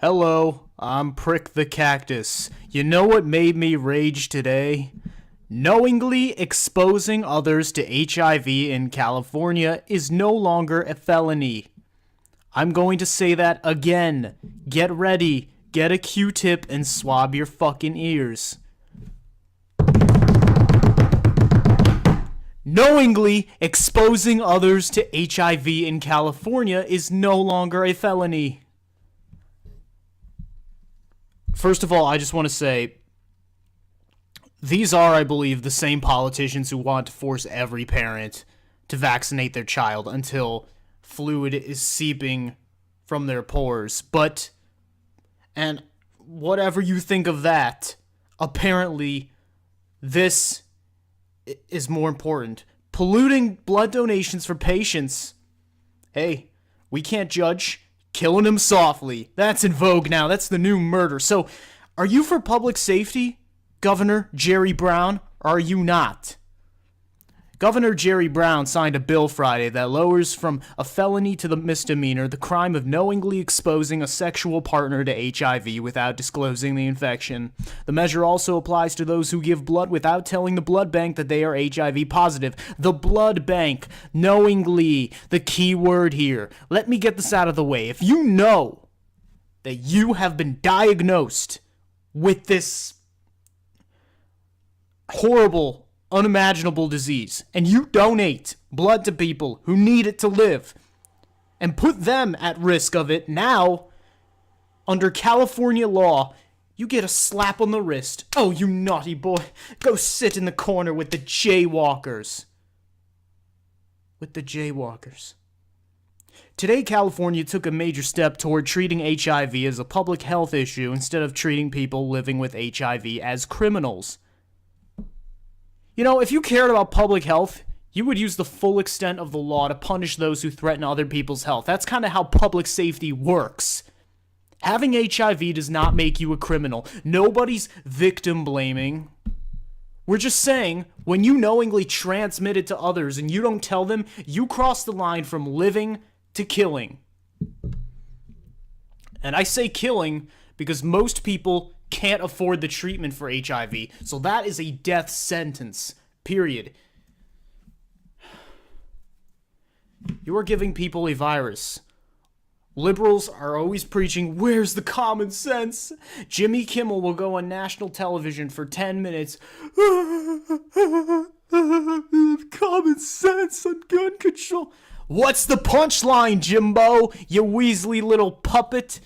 Hello, I'm Prick the Cactus. You know what made me rage today? Knowingly exposing others to HIV in California is no longer a felony. I'm going to say that again. Get ready, get a Q-tip and swab your fucking ears. Knowingly exposing others to HIV in California is no longer a felony. First of all, I just want to say, these are, I believe, the same politicians who want to force every parent to vaccinate their child until fluid is seeping from their pores. And whatever you think of that, apparently this is more important. Polluting blood donations for patients. Hey, we can't judge. Killing him softly. That's in vogue now. That's the new murder. So, are you for public safety, Governor Jerry Brown, or are you not? Governor Jerry Brown signed a bill Friday that lowers from a felony to the misdemeanor the crime of knowingly exposing a sexual partner to HIV without disclosing the infection. The measure also applies to those who give blood without telling the blood bank that they are HIV positive. The blood bank, knowingly, the key word here. Let me get this out of the way. If you know that you have been diagnosed with this horrible, unimaginable disease, and you donate blood to people who need it to live and put them at risk of it, now, under California law, you get a slap on the wrist. Oh, you naughty boy. Go sit in the corner with the jaywalkers. Today, California took a major step toward treating HIV as a public health issue instead of treating people living with HIV as criminals. You know, if you cared about public health, you would use the full extent of the law to punish those who threaten other people's health. That's kind of how public safety works. Having HIV does not make you a criminal. Nobody's victim blaming. We're just saying, when you knowingly transmit it to others and you don't tell them, you cross the line from living to killing. And I say killing because most people can't afford the treatment for HIV. So that is a death sentence, period. You are giving people a virus. Liberals are always preaching, where's the common sense? Jimmy Kimmel will go on national television for 10 minutes. Common sense on gun control. What's the punchline, Jimbo? You Weasley little puppet.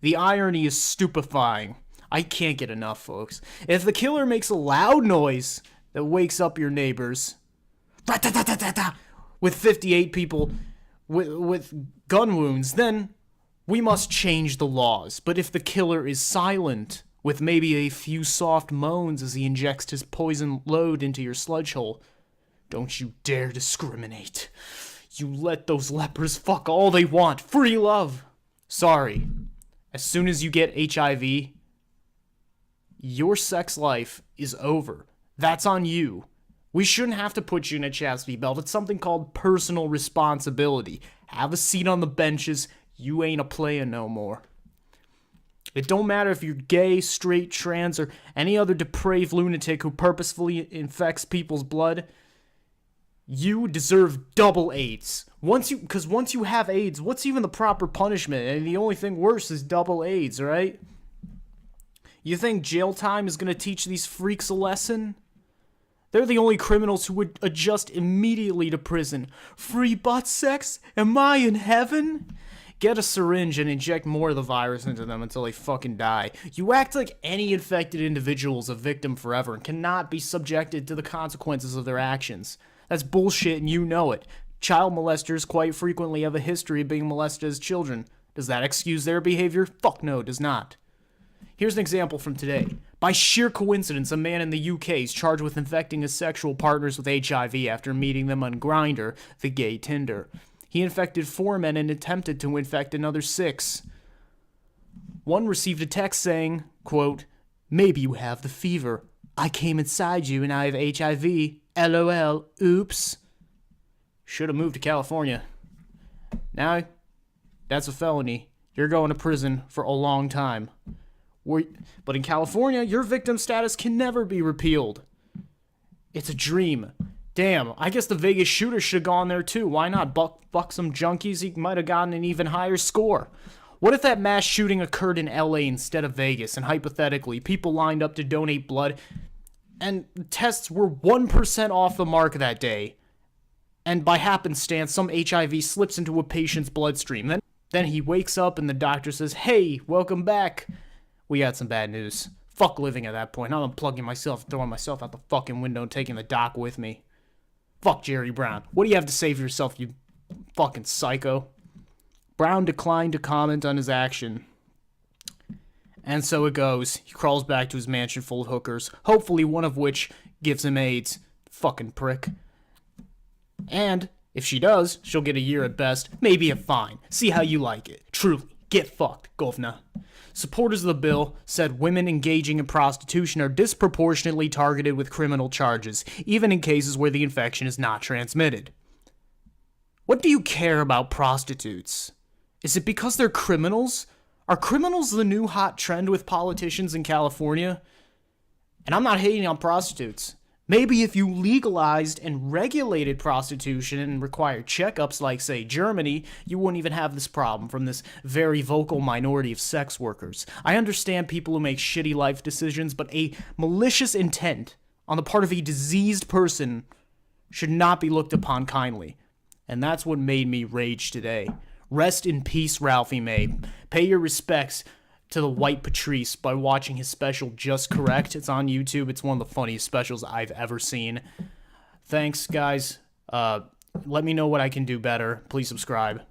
The irony is stupefying. I can't get enough, folks. If the killer makes a loud noise that wakes up your neighbors, with 58 people with gun wounds, then we must change the laws. But if the killer is silent, with maybe a few soft moans as he injects his poison load into your sludge hole, don't you dare discriminate. You let those lepers fuck all they want. Free love. Sorry. As soon as you get HIV, your sex life is over. That's on you. We shouldn't have to put you in a chastity belt. It's something called personal responsibility. Have a seat on the benches. You ain't a player no more. It don't matter if you're gay, straight, trans, or any other depraved lunatic who purposefully infects people's blood. You deserve double AIDS. Once you have AIDS, what's even the proper punishment? And the only thing worse is double AIDS, right? You think jail time is going to teach these freaks a lesson? They're the only criminals who would adjust immediately to prison. Free butt sex? Am I in heaven? Get a syringe and inject more of the virus into them until they fucking die. You act like any infected individual is a victim forever and cannot be subjected to the consequences of their actions. That's bullshit and you know it. Child molesters quite frequently have a history of being molested as children. Does that excuse their behavior? Fuck no, it does not. Here's an example from today. By sheer coincidence, a man in the UK is charged with infecting his sexual partners with HIV after meeting them on Grindr, the gay Tinder. He infected 4 men and attempted to infect another 6. One received a text saying, quote, "Maybe you have the fever. I came inside you and I have HIV. LOL. Oops." Should have moved to California. Now, that's a felony. You're going to prison for a long time. But in California, your victim status can never be repealed. It's a dream. Damn, I guess the Vegas shooter should have gone there too. Why not buck some junkies? He might have gotten an even higher score. What if that mass shooting occurred in LA instead of Vegas, and hypothetically, people lined up to donate blood, and tests were 1% off the mark that day, and by happenstance, some HIV slips into a patient's bloodstream. Then he wakes up and the doctor says, "Hey, welcome back. We got some bad news." Fuck living at that point. I'm unplugging myself, throwing myself out the fucking window, and taking the doc with me. Fuck Jerry Brown. What do you have to say for yourself, you fucking psycho? Brown declined to comment on his action. And so it goes. He crawls back to his mansion full of hookers, hopefully one of which gives him AIDS. Fucking prick. And if she does, she'll get a year at best, maybe a fine. See how you like it. Truly, get fucked, governor. Supporters of the bill said women engaging in prostitution are disproportionately targeted with criminal charges, even in cases where the infection is not transmitted. What do you care about prostitutes? Is it because they're criminals? Are criminals the new hot trend with politicians in California? And I'm not hating on prostitutes. Maybe if you legalized and regulated prostitution and required checkups like, say, Germany, you wouldn't even have this problem from this very vocal minority of sex workers. I understand people who make shitty life decisions, but a malicious intent on the part of a diseased person should not be looked upon kindly. And that's what made me rage today. Rest in peace, Ralphie May. Pay your respects to the White Patrice by watching his special Just Correct. It's on YouTube. It's one of the funniest specials I've ever seen. Thanks, guys. Let me know what I can do better. Please subscribe.